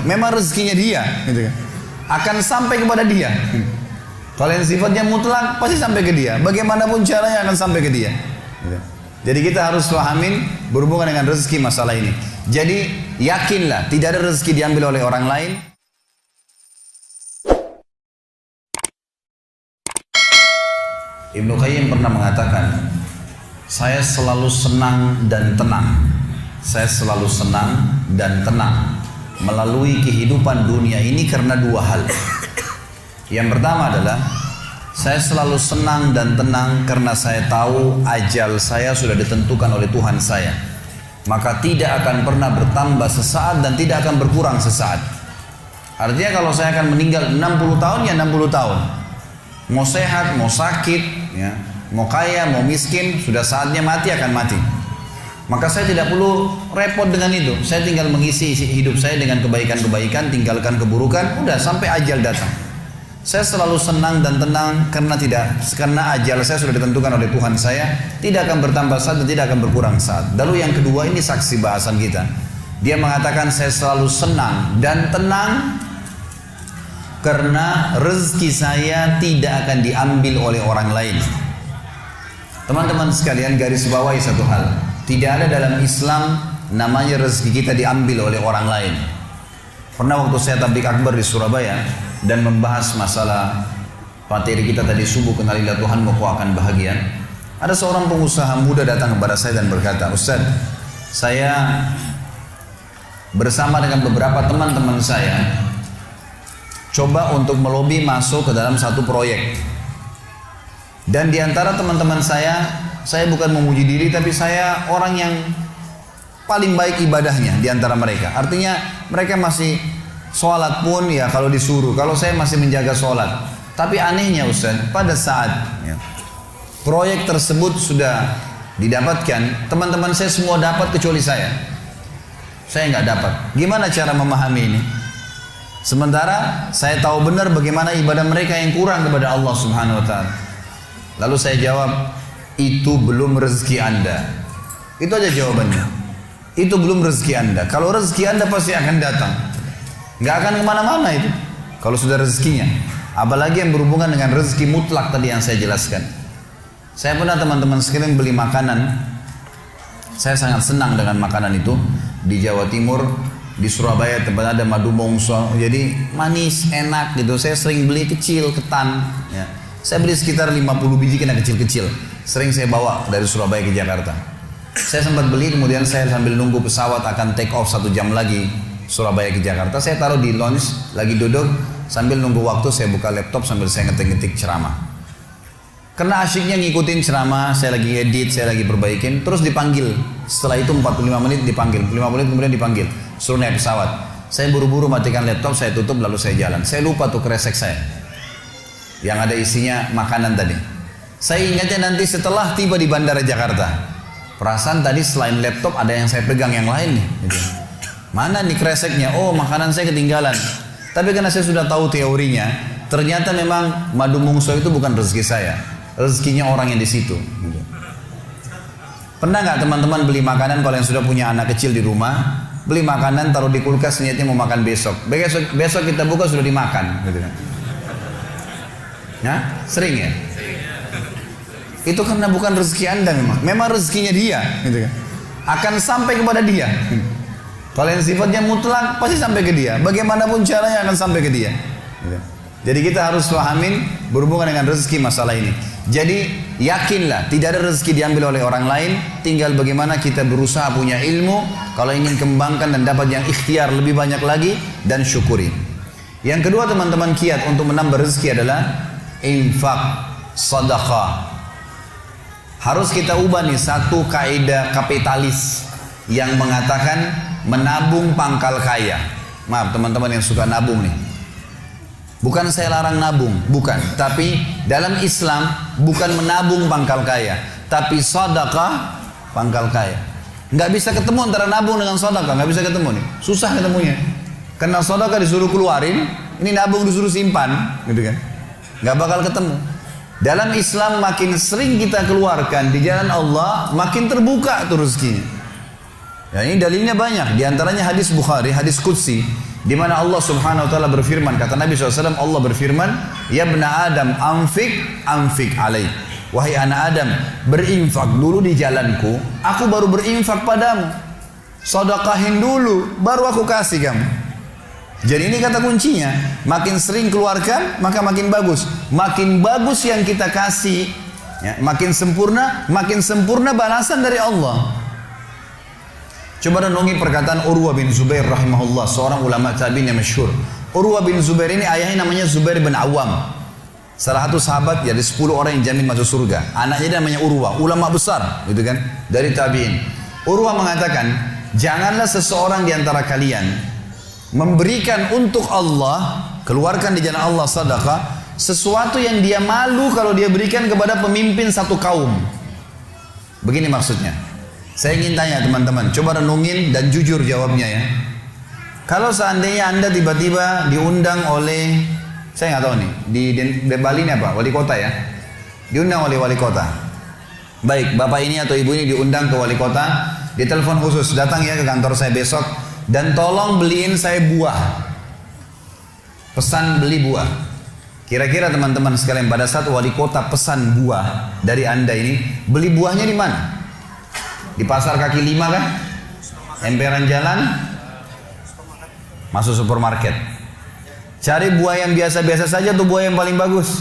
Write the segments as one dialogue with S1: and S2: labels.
S1: memang rezekinya dia, gitu kan. Akan sampai kepada dia. Kalau yang sifatnya mutlak pasti sampai ke dia. Bagaimanapun caranya akan sampai ke dia. Gitu. Jadi kita harus pahamin berhubungan dengan rezeki masalah ini. Jadi yakinlah tidak ada rezeki diambil oleh orang lain. Ibnu Qayyim pernah mengatakan, saya selalu senang dan tenang. Saya selalu senang dan tenang melalui kehidupan dunia ini karena dua hal. Yang pertama adalah saya selalu senang dan tenang karena saya tahu ajal saya sudah ditentukan oleh Tuhan saya. Maka tidak akan pernah bertambah sesaat dan tidak akan berkurang sesaat. Artinya kalau saya akan meninggal 60 tahun ya 60 tahun. Mau sehat, mau sakit, ya, mau kaya, mau miskin, sudah saatnya mati akan mati. Maka saya tidak perlu repot dengan itu. Saya tinggal mengisi hidup saya dengan kebaikan-kebaikan, tinggalkan keburukan, udah sampai ajal datang. Saya selalu senang dan tenang karena ajal saya sudah ditentukan oleh Tuhan saya, tidak akan bertambah saat dan tidak akan berkurang saat. Lalu yang kedua, ini saksi bahasan kita. Dia mengatakan saya selalu senang dan tenang karena rezeki saya tidak akan diambil oleh orang lain. Teman-teman sekalian, garis bawahi satu hal. Tidak ada dalam Islam namanya rezeki kita diambil oleh orang lain. Pernah waktu saya tabligh akbar di Surabaya dan membahas masalah materi kita tadi subuh, kenalilah Tuhan kau akan bahagia. Ada seorang pengusaha muda datang kepada saya dan berkata, Ustaz, saya bersama dengan beberapa teman-teman saya coba untuk melobi masuk ke dalam satu proyek. Dan di antara teman-teman saya bukan memuji diri, tapi saya orang yang paling baik ibadahnya di antara mereka. Artinya mereka masih sholat pun ya kalau disuruh, kalau saya masih menjaga sholat. Tapi anehnya Ustaz, pada saat ya, proyek tersebut sudah didapatkan, teman-teman saya semua dapat kecuali saya nggak dapat. Gimana cara memahami ini? Sementara saya tahu benar bagaimana ibadah mereka yang kurang kepada Allah Subhanahu wa ta'ala. Lalu saya jawab, itu belum rezeki Anda. Itu aja jawabannya. Itu belum rezeki Anda. Kalau rezeki Anda pasti akan datang. Nggak akan kemana-mana itu kalau sudah rezekinya. Apalagi yang berhubungan dengan rezeki mutlak tadi yang saya jelaskan. Saya pernah teman-teman sekalian beli makanan. Saya sangat senang dengan makanan itu. Di Jawa Timur, di Surabaya tempat ada madu mongso, jadi manis, enak gitu. Saya sering beli kecil, ketan ya. Saya beli sekitar 50 biji kena kecil-kecil. Sering saya bawa dari Surabaya ke Jakarta. Saya sempat beli, kemudian saya sambil nunggu pesawat akan take off 1 jam lagi Surabaya ke Jakarta, saya taruh di lounge, lagi duduk sambil nunggu waktu, saya buka laptop sambil saya ngetik-ngetik ceramah. Karena asyiknya ngikutin ceramah, saya lagi edit, saya lagi perbaikin, terus dipanggil. Setelah itu 45 menit dipanggil, 5 menit kemudian dipanggil, suruh naik pesawat. Saya buru-buru matikan laptop, saya tutup lalu saya jalan. Saya lupa tuh kresek saya yang ada isinya makanan tadi. Saya ingatnya nanti setelah tiba di Bandara Jakarta. Perasaan tadi selain laptop ada yang saya pegang yang lain nih gitu. Mana nih kreseknya? Oh, makanan saya ketinggalan. Tapi karena saya sudah tahu teorinya, ternyata memang madu mongso itu bukan rezeki saya. Rezekinya orang yang di situ. Gitu. Pernah nggak teman-teman beli makanan kalau yang sudah punya anak kecil di rumah, beli makanan taruh di kulkas niatnya mau makan besok. Besok kita buka sudah dimakan, gitu kan? Ya, sering ya? Itu karena bukan rezeki Anda memang. Memang rezekinya dia, gitu kan? Akan sampai kepada dia. Kalau yang sifatnya mutlak pasti sampai ke dia. Bagaimanapun caranya akan sampai ke dia. Jadi kita harus pahamin berhubungan dengan rezeki masalah ini. Jadi yakinlah tidak ada rezeki diambil oleh orang lain. Tinggal bagaimana kita berusaha punya ilmu. Kalau ingin kembangkan dan dapat yang ikhtiar lebih banyak lagi dan syukuri. Yang kedua teman-teman kiat untuk menambah rezeki adalah infak, sedekah. Harus kita ubah nih satu kaidah kapitalis yang mengatakan menabung pangkal kaya. Maaf teman-teman yang suka nabung nih. Bukan saya larang nabung, bukan. Tapi dalam Islam bukan menabung pangkal kaya, tapi sedekah pangkal kaya. Nggak bisa ketemu antara nabung dengan sedekah, nggak bisa ketemu nih. Susah ketemunya. Karena sedekah disuruh keluarin, ini nabung disuruh simpan, gitu kan? Nggak bakal ketemu. Dalam Islam makin sering kita keluarkan di jalan Allah, makin terbuka tuh rezekinya. Ya, ini dalilnya banyak. Di antaranya hadis Bukhari, hadis Qudsi Di mana Allah Subhanahu wa taala berfirman, kata Nabi SAW, Allah berfirman, "Ya bna Adam, anfik alaik." Wahai anak Adam, berinfak dulu di jalanku, aku baru berinfak padamu. Sedekahin dulu, baru aku kasih kamu. Jadi ini kata kuncinya, makin sering keluarkan, maka makin bagus. Makin bagus yang kita kasih, ya, makin sempurna balasan dari Allah. Coba renungi perkataan Urwah bin Zubair rahimahullah, seorang ulama tabi'in yang masyhur. Urwah bin Zubair ini ayahnya namanya Zubair bin Awam. Salah satu sahabat dari 10 orang yang jamin masuk surga. Anaknya namanya Urwah, ulama besar, gitu kan, dari tabi'in. Urwah mengatakan, janganlah seseorang di antara kalian memberikan untuk Allah, keluarkan di jalan Allah sedekah, sesuatu yang dia malu kalau dia berikan kepada pemimpin satu kaum. Begini maksudnya. Saya ingin tanya teman-teman, coba renungin dan jujur jawabnya ya. Kalau seandainya Anda tiba-tiba diundang oleh, saya nggak tahu nih, di Bali ini apa? Wali kota ya? Diundang oleh wali kota. Baik, bapak ini atau ibu ini diundang ke wali kota, ditelepon khusus, datang ya ke kantor saya besok, dan tolong beliin saya buah. Pesan beli buah. Kira-kira teman-teman sekalian, pada saat wali kota pesan buah dari Anda ini, beli buahnya di mana? Di pasar kaki 5 kan? Emperan jalan? Masuk supermarket. Cari buah yang biasa-biasa saja atau buah yang paling bagus?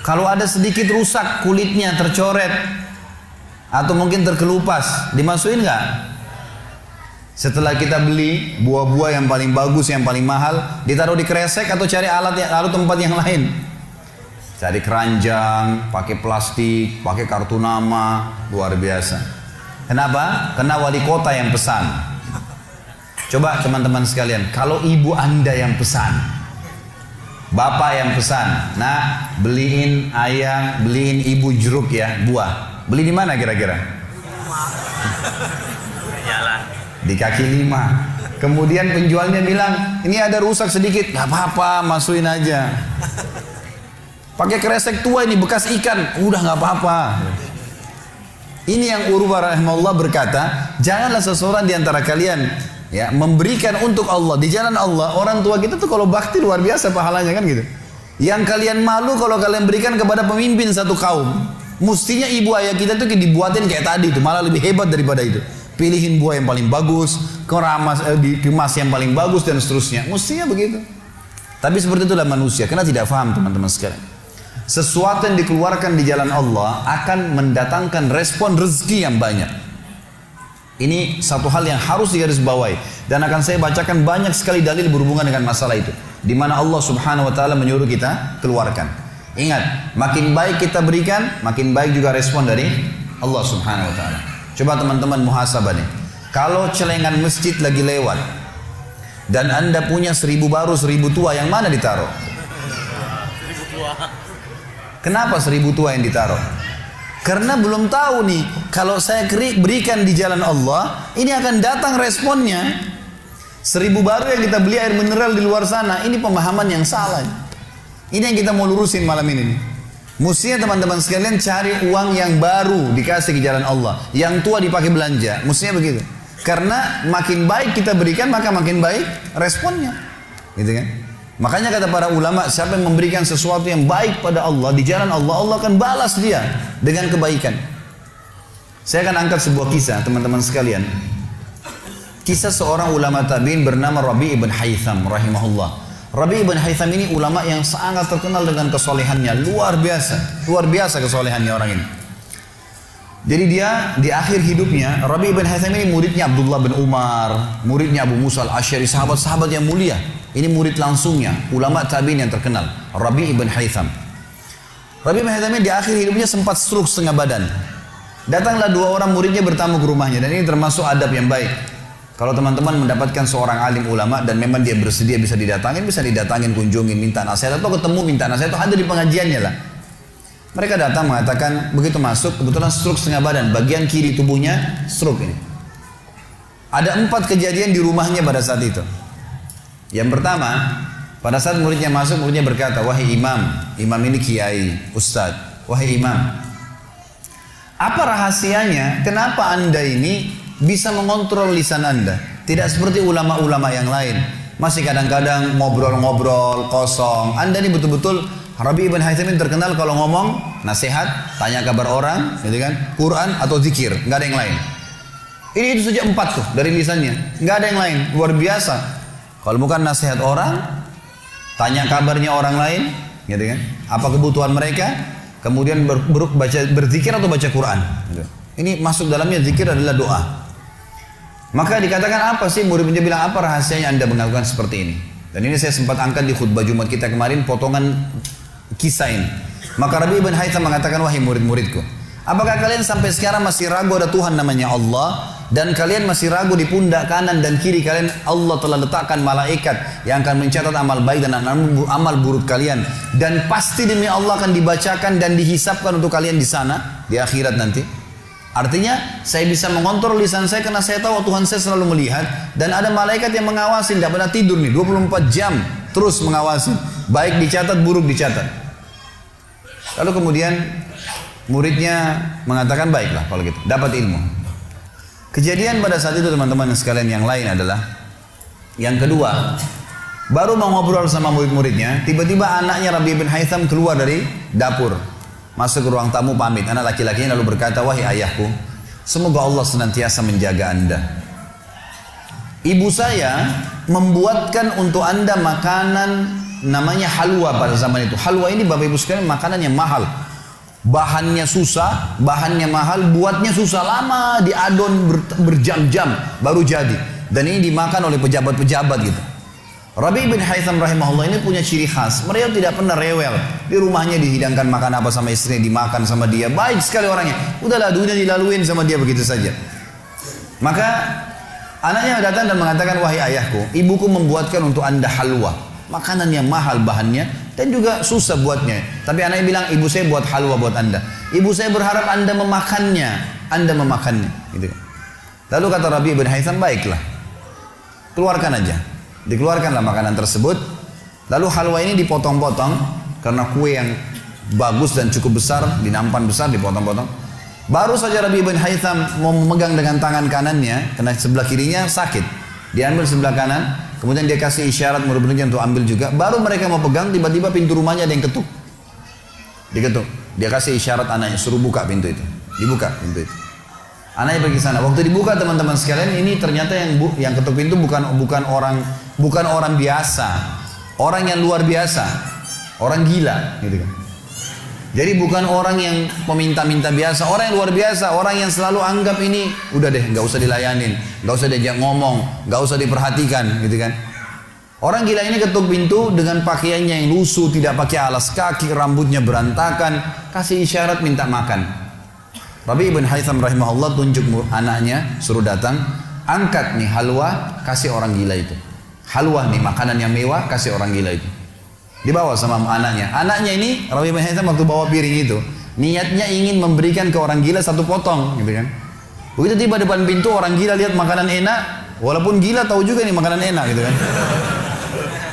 S1: Kalau ada sedikit rusak kulitnya, tercoret, atau mungkin terkelupas, dimasukin nggak? Setelah kita beli buah-buah yang paling bagus, yang paling mahal, ditaruh di kresek atau cari alat tempat yang lain? Cari keranjang, pakai plastik, pakai kartu nama, luar biasa. Kenapa? Karena wali kota yang pesan. Coba teman-teman sekalian, kalau ibu Anda yang pesan, bapak yang pesan, nah beliin ayah, beliin ibu jeruk ya, buah. Beli di mana kira-kira? Di kaki 5. Kemudian penjualnya bilang, ini ada rusak sedikit, gak apa-apa, masukin aja. Pakai kresek tua ini bekas ikan, udah nggak apa-apa. Ini yang Urwah rahimahullah berkata, janganlah seseorang di antara kalian ya memberikan untuk Allah di jalan Allah. Orang tua kita tuh kalau bakti luar biasa pahalanya kan gitu. Yang kalian malu kalau kalian berikan kepada pemimpin satu kaum. Mestinya ibu ayah kita tuh dibuatin kayak tadi itu, malah lebih hebat daripada itu. Pilihin buah yang paling bagus, dikemas yang paling bagus dan seterusnya. Mestinya begitu. Tapi seperti itulah manusia, karena tidak paham teman-teman sekalian. Sesuatu yang dikeluarkan di jalan Allah akan mendatangkan respon rezeki yang banyak. Ini satu hal yang harus digarisbawahi, dan akan saya bacakan banyak sekali dalil berhubungan dengan masalah itu, di mana Allah Subhanahu wa taala menyuruh kita keluarkan. Ingat, makin baik kita berikan, makin baik juga respon dari Allah Subhanahu wa taala. Coba teman-teman muhasabah nih. Kalau celengan masjid lagi lewat dan Anda punya 1000 baru 1000 tua, yang mana ditaruh? 1000 tua. Kenapa 1000 tua yang ditaruh? Karena belum tahu nih, kalau saya berikan di jalan Allah, ini akan datang responnya. 1000 baru yang kita beli air mineral di luar sana, ini pemahaman yang salah. Ini yang kita mau lurusin malam ini nih. Mestinya teman-teman sekalian cari uang yang baru dikasih ke jalan Allah, yang tua dipakai belanja. Mestinya begitu. Karena makin baik kita berikan, maka makin baik responnya. Gitu kan? Makanya kata para ulama, siapa yang memberikan sesuatu yang baik pada Allah di jalan Allah, Allah akan balas dia dengan kebaikan. Saya akan angkat sebuah kisah teman-teman sekalian. Kisah seorang ulama tabi'in bernama Rabi' ibn Haytham rahimahullah. Rabi' ibn Haytham ini ulama yang sangat terkenal dengan kesolehannya, luar biasa kesolehannya orang ini. Jadi dia di akhir hidupnya, Rabi' ibn Haytham ini muridnya Abdullah bin Umar, muridnya Abu Musa al-Asy'ari, sahabat-sahabat yang mulia. Ini murid langsungnya, ulama tabi'in yang terkenal, Rabi' ibn Haytham. Rabi' ibn Haytham ini di akhir hidupnya sempat stroke setengah badan. Datanglah 2 orang muridnya bertamu ke rumahnya, dan ini termasuk adab yang baik. Kalau teman-teman mendapatkan seorang alim ulama dan memang dia bersedia bisa didatangin, kunjungin, minta nasihat, atau ketemu minta nasihat, atau ada di pengajiannya lah. Mereka datang mengatakan, begitu masuk, kebetulan stroke setengah badan, bagian kiri tubuhnya stroke ini. Ada 4 kejadian di rumahnya pada saat itu. Yang pertama, pada saat muridnya masuk, muridnya berkata, wahai imam ini kiai, ustadz, wahai imam, apa rahasianya, kenapa anda ini bisa mengontrol lisan anda? Tidak seperti ulama-ulama yang lain. Masih kadang-kadang ngobrol-ngobrol kosong. Anda ini betul-betul, Rabi ibn Haytham ini terkenal kalau ngomong nasihat, tanya kabar orang, gitu kan, Quran atau zikir, nggak ada yang lain. Ini itu saja 4 tuh dari lisannya, nggak ada yang lain, luar biasa. Kalau bukan nasihat orang, tanya kabarnya orang lain, gitu kan, apa kebutuhan mereka, kemudian berzikir atau baca Quran. Gitu. Ini masuk dalamnya zikir adalah doa. Maka dikatakan apa sih, murid-muridnya bilang apa rahasianya Anda melakukan seperti ini? Dan ini saya sempat angkat di khutbah Jumat kita kemarin potongan kisah ini. Maka Rabi ibn Haytham mengatakan, wahai murid-muridku, apakah kalian sampai sekarang masih ragu ada Tuhan namanya Allah, dan kalian masih ragu di pundak kanan dan kiri kalian Allah telah letakkan malaikat yang akan mencatat amal baik dan amal buruk kalian, dan pasti demi Allah akan dibacakan dan dihisapkan untuk kalian di sana di akhirat nanti? Artinya saya bisa mengontrol lisan saya karena saya tahu Tuhan saya selalu melihat, dan ada malaikat yang mengawasi, tidak pernah tidur nih 24 jam terus mengawasi, baik dicatat buruk dicatat. Lalu kemudian muridnya mengatakan, baiklah kalau gitu, dapat ilmu. Kejadian pada saat itu teman-teman sekalian yang lain adalah, yang kedua, baru mau ngobrol sama murid-muridnya, tiba-tiba anaknya Rabi bin Haytham keluar dari dapur, masuk ke ruang tamu pamit. Anak laki-lakinya lalu berkata, wahai ayahku, semoga Allah senantiasa menjaga Anda. Ibu saya membuatkan untuk Anda makanan namanya halwa pada zaman itu. Halwa ini Bapak Ibu sekalian makanan yang mahal. Bahannya susah, bahannya mahal, buatnya susah, lama diadon berjam-jam baru jadi. Dan ini dimakan oleh pejabat-pejabat gitu. Rabi bin Haytham rahimahullah ini punya ciri khas. Mereka tidak pernah rewel. Di rumahnya dihidangkan makan apa sama istrinya, dimakan sama dia. Baik sekali orangnya. Udahlah dunia dilaluin sama dia begitu saja. Maka anaknya datang dan mengatakan, wahai ayahku, ibuku membuatkan untuk Anda halwa. Makanan yang mahal bahannya dan juga susah buatnya. Tapi anaknya bilang, ibu saya buat halwa buat Anda. Ibu saya berharap Anda memakannya. Anda memakannya. Gitu. Lalu kata Rabi bin Haytham, baiklah. Keluarkan aja. Dikeluarkanlah makanan tersebut. Lalu halwa ini dipotong-potong karena kue yang bagus dan cukup besar, di nampan besar dipotong-potong. Baru saja Rabi bin Haytham mau memegang dengan tangan kanannya, karena sebelah kirinya sakit. Diambil sebelah kanan, kemudian dia kasih isyarat murid-muridnya untuk ambil juga. Baru mereka mau pegang, tiba-tiba pintu rumahnya ada yang ketuk. Diketuk. Dia kasih isyarat anaknya, suruh buka pintu itu. Dibuka pintu itu. Anaknya pergi sana. Waktu dibuka teman-teman sekalian, ini ternyata yang ketuk pintu bukan orang biasa, orang yang luar biasa, orang gila, gitu kan. Jadi bukan orang yang peminta-minta biasa, orang yang luar biasa, orang yang selalu anggap ini udah deh, nggak usah dilayanin, nggak usah diajak ngomong, nggak usah diperhatikan, gitu kan. Orang gila ini ketuk pintu dengan pakaiannya yang lusuh, tidak pakai alas kaki, rambutnya berantakan, kasih isyarat minta makan. Rabi ibn Haytham rahimahullah tunjuk anaknya, suruh datang, angkat nih halwa, kasih orang gila itu. Halwa nih makanan yang mewah, kasih orang gila itu. Dibawa sama anaknya. Anaknya ini Rabi ibn Haytham waktu bawa piring itu, niatnya ingin memberikan ke orang gila 1 potong, gitu kan. Begitu tiba depan pintu, orang gila lihat makanan enak, walaupun gila tahu juga nih makanan enak, gitu kan.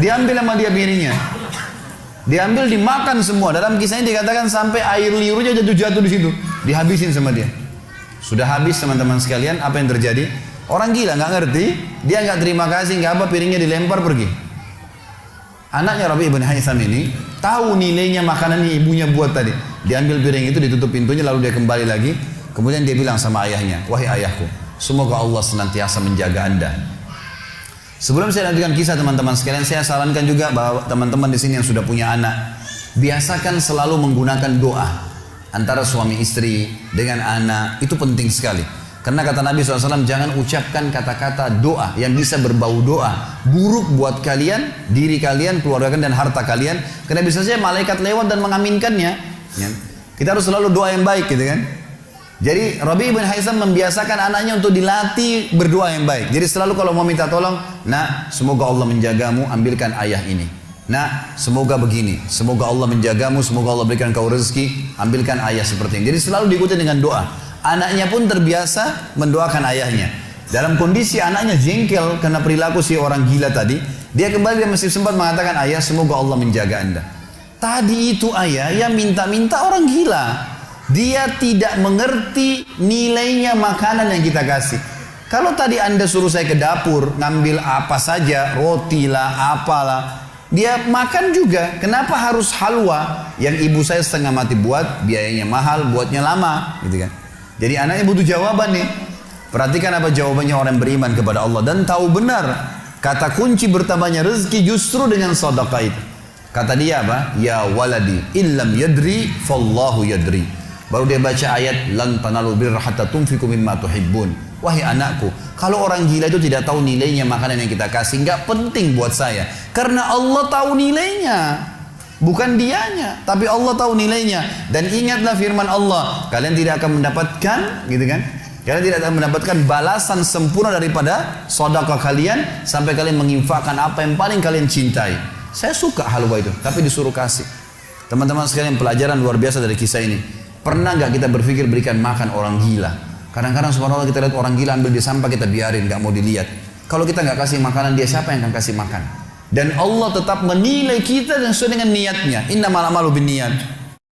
S1: Diambil sama dia piringnya. Diambil, dimakan semua. Dalam kisahnya dikatakan sampai air liurnya jatuh di situ, dihabisin sama dia. Sudah habis teman-teman sekalian, apa yang terjadi? Orang gila nggak ngerti, dia nggak terima kasih, nggak apa, piringnya dilempar pergi. Anaknya Rabi ibn Haytham ini tahu nilainya makanan yang ibunya buat tadi. Diambil piring itu, ditutup pintunya, lalu dia kembali lagi. Kemudian dia bilang sama ayahnya, wahai ayahku, semoga Allah senantiasa menjaga Anda. Sebelum saya lanjutkan kisah teman-teman sekalian, saya sarankan juga bahwa teman-teman di sini yang sudah punya anak, biasakan selalu menggunakan doa antara suami istri dengan anak, itu penting sekali. Karena kata Nabi SAW, jangan ucapkan kata-kata doa yang bisa berbau doa buruk buat kalian, diri kalian, keluarga kalian, dan harta kalian. Karena bisa saja malaikat lewat dan mengaminkannya. Kita harus selalu doa yang baik, gitu kan. Jadi Rabi bin Haytham membiasakan anaknya untuk dilatih berdoa yang baik. Jadi selalu kalau mau minta tolong, nak semoga Allah menjagamu, ambilkan ayah ini. Nak semoga begini, semoga Allah menjagamu, semoga Allah berikan kau rezeki, ambilkan ayah seperti ini. Jadi selalu diikuti dengan doa. Anaknya pun terbiasa mendoakan ayahnya. Dalam kondisi anaknya jengkel karena perilaku si orang gila tadi, dia kembali, dia masih sempat mengatakan, ayah semoga Allah menjaga Anda. Tadi itu ayah yang minta-minta orang gila. Dia tidak mengerti nilainya makanan yang kita kasih. Kalau tadi Anda suruh saya ke dapur, ngambil apa saja, roti lah, apalah, dia makan juga. Kenapa harus halwa yang ibu saya setengah mati buat, biayanya mahal, buatnya lama, gitu kan? Jadi anaknya butuh jawaban nih. Perhatikan apa jawabannya orang beriman kepada Allah dan tahu benar kata kunci bertambahnya rezeki justru dengan sedekah itu. Kata dia apa? Ya waladi, illam yadri, fallahu yadri. Baru dia baca ayat lan tanalu birra hatta tunfiqu mimma tuhibbun. Wahai anakku, kalau orang gila itu tidak tahu nilainya makanan yang kita kasih, nggak penting buat saya. Karena Allah tahu nilainya. Bukan dianya, tapi Allah tahu nilainya. Dan ingatlah firman Allah, kalian tidak akan mendapatkan, gitu kan? Kalian tidak akan mendapatkan balasan sempurna daripada sedekah kalian sampai kalian menginfakkan apa yang paling kalian cintai. Saya suka halwa itu, tapi disuruh kasih. Teman-teman sekalian, pelajaran luar biasa dari kisah ini. Pernah nggak kita berpikir berikan makan orang gila? Kadang-kadang subhanallah kita lihat orang gila ambil di sampah, kita biarin, nggak mau dilihat. Kalau kita nggak kasih makanan dia, siapa yang akan kasih makan? Dan Allah tetap menilai kita dan sesuai dengan niatnya. Innamal a'malu binniyat.